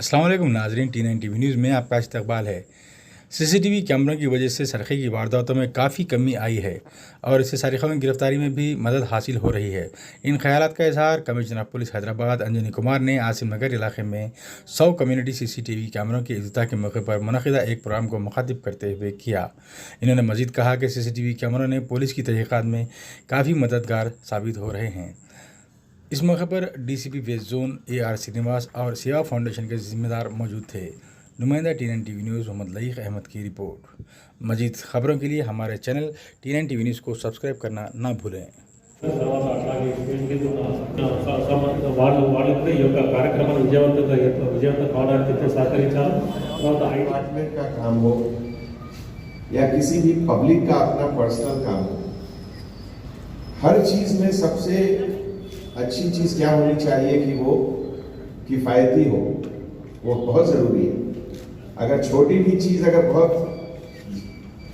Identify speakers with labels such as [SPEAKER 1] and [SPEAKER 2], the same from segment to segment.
[SPEAKER 1] अस्सलाम वालेकुम नाज़रीन, T9 टीवी न्यूज़ में आपका इस्तकबाल है। सीसीटीवी कैमरों की वजह से सरखे की वारदातों में काफ़ी कमी आई है और इससे सारिक़ों की गिरफ्तारी में भी मदद हासिल हो रही है। इन ख्यालात का इजहार कमिश्नर पुलिस हैदराबाद अंजनी कुमार ने आसिम नगर इलाके में 100 कम्युनिटी सीसीटीवी कैमरों के इफ्तिताह के मौके पर मुनक़िदा एक प्रोग्राम को मुखातिब करते हुए किया। इन्होंने मज़ीद कहा कि सीसीटीवी कैमरों ने पुलिस की तहक़ीक़ात में काफ़ी मददगार साबित हो रहे हैं। इस मौके पर DCP west zone AR Srinivas और सेवा फाउंडेशन के जिम्मेदार मौजूद थे। नुमाइंदा T9 TV news Mohammed Laeeq Ahmed की रिपोर्ट। मजीद खबरों के लिए हमारे चैनल T9 टीवी न्यूज़ को सब्सक्राइब करना ना भूलें।
[SPEAKER 2] डिपार्टमेंट का काम हो या किसी भी पब्लिक का अपना पर्सनल काम हो, हर चीज में सबसे अच्छी चीज क्या होनी चाहिए कि वो किफायती हो। वो बहुत जरूरी है। अगर छोटी भी चीज अगर बहुत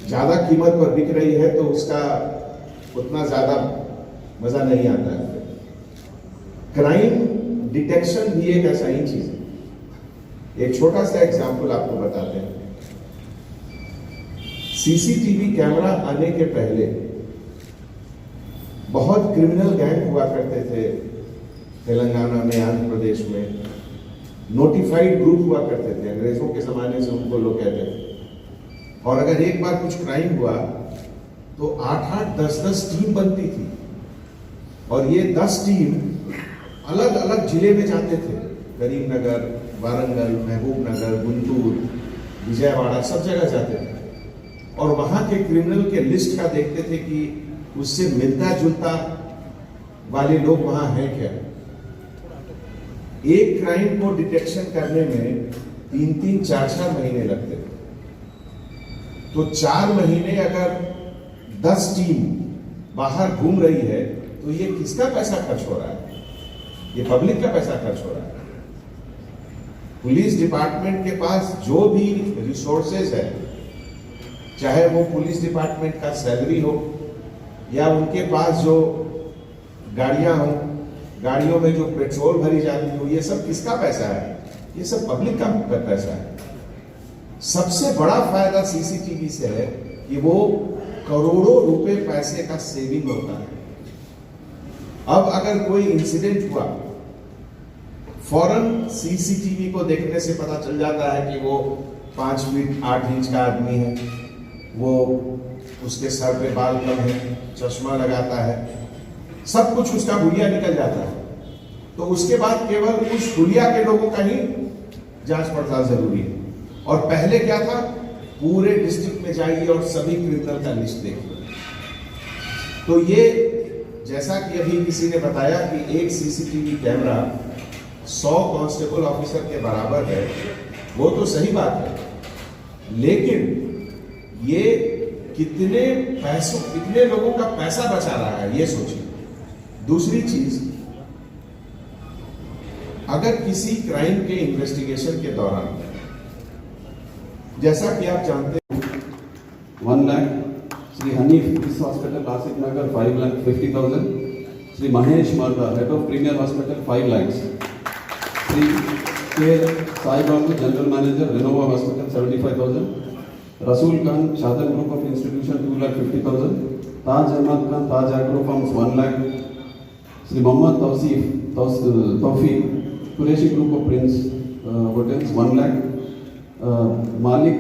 [SPEAKER 2] ज्यादा कीमत पर बिक रही है तो उसका उतना ज्यादा मजा नहीं आता है। क्राइम डिटेक्शन भी एक ऐसा ही चीज है। एक छोटा सा एग्जांपल आपको बताते हैं। सीसीटीवी कैमरा आने के पहले बहुत क्रिमिनल गैंग हुआ करते थे तेलंगाना में, आंध्र प्रदेश में। नोटिफाइड ग्रुप हुआ करते थे, अंग्रेजों के जमाने से उनको लोग कहते थे। और अगर एक बार कुछ क्राइम हुआ तो 8-8, 10-10 टीम बनती थी और ये 10 टीम अलग अलग जिले में जाते थे। करीमनगर, वारंगल, महबूबनगर, गुंटूर, विजयवाड़ा, सब जगह जाते थे और वहां के क्रिमिनल के लिस्ट का देखते थे कि उससे मिलता जुलता वाले लोग वहां हैं क्या। एक क्राइम को डिटेक्शन करने में 3-3, 4-4 महीने लगते थे। तो 4 महीने अगर 10 टीम बाहर घूम रही है तो ये किसका पैसा खर्च हो रहा है? ये पब्लिक का पैसा खर्च हो रहा है। पुलिस डिपार्टमेंट के पास जो भी रिसोर्सेज है, चाहे वो पुलिस डिपार्टमेंट का सैलरी हो या उनके पास जो गाड़ियां हो, गाड़ियों में जो पेट्रोल भरी जाती हो, ये सब किसका पैसा है? ये सब पब्लिक का पैसा है। सबसे बड़ा फायदा सीसीटीवी से है कि वो करोड़ों रुपए पैसे का सेविंग होता है। अब अगर कोई इंसिडेंट हुआ, फौरन सीसीटीवी को देखने से पता चल जाता है कि वो 5 फीट 8 इंच का आदमी है, वो उसके सर पे बाल कम है, चश्मा लगाता है, सब कुछ उसका हुलिया निकल जाता है। तो उसके बाद केवल उस हुलिया के लोगों का ही जांच पड़ताल जरूरी है। और पहले क्या था, पूरे डिस्ट्रिक्ट में जाइए और सभी क्रिमिनल का लिस्ट देखिए। तो ये जैसा कि अभी किसी ने बताया कि एक सीसीटीवी कैमरा 100 कांस्टेबल ऑफिसर के बराबर है, वो तो सही बात है, लेकिन ये कितने पैसों, कितने लोगों का पैसा बचा रहा है, ये सोचिए। दूसरी चीज, अगर किसी क्राइम के इन्वेस्टिगेशन के दौरान, जैसा कि आप जानते हैं,
[SPEAKER 3] 1 लाख, श्री हनीफ किस hospital Asif Nagar 5,50,000, Shri Mahesh Marda head of premier hospital 5 lakhs, Shri K Sai Babu general manager Renova hospital 75,000, Rasool Khan Shadan group of institution 2,50,000, Taj Ahmed Khan Taj agro farms 1 lakh, Shri Mohammed Taufiq Qureshi group of prince hotels 1 lakh, Malik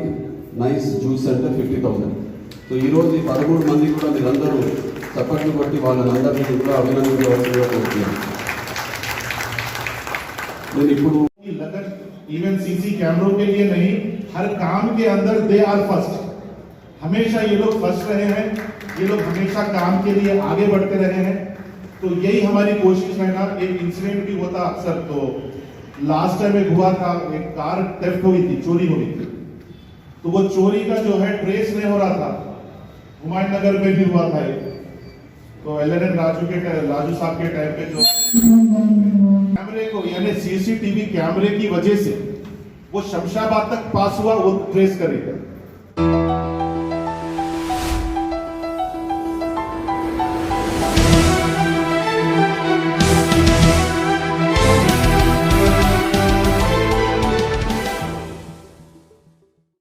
[SPEAKER 3] nice juice centre 50,000. तो ఈ రోజు ఈ 13 మంది కూడా మీరందరూ చప్పట్లు కొట్టి వాళ్ళందరినీ కూడా అభినందించవలసిందిగా కోరుతున్నాను. నేను ఇప్పుడు
[SPEAKER 4] लगन इवन सीसी कैमरों के लिए नहीं, हर काम के अंदर दे आर फर्स्ट। हमेशा ये लोग फर्स्ट रहे हैं, ये लोग हमेशा काम के लिए आगे बढ़ते रहे हैं। तो यही हमारी कोशिश है ना। एक इंसिडेंट भी होता अक्सर, तो लास्ट टाइम एक हुआ था, एक कार थेफ्ट हुई थी, चोरी हुई थी। तो वो चोरी का जो है ट्रेस नहीं हो रहा था। हुमायूं नगर में भी हुआ था। तो LNN राजू साहब के टाइम पे जो कैमरे को, यानी सीसीटीवी कैमरे की वजह से वो शमशाबाद तक पास हुआ, वो ट्रेस करेगा।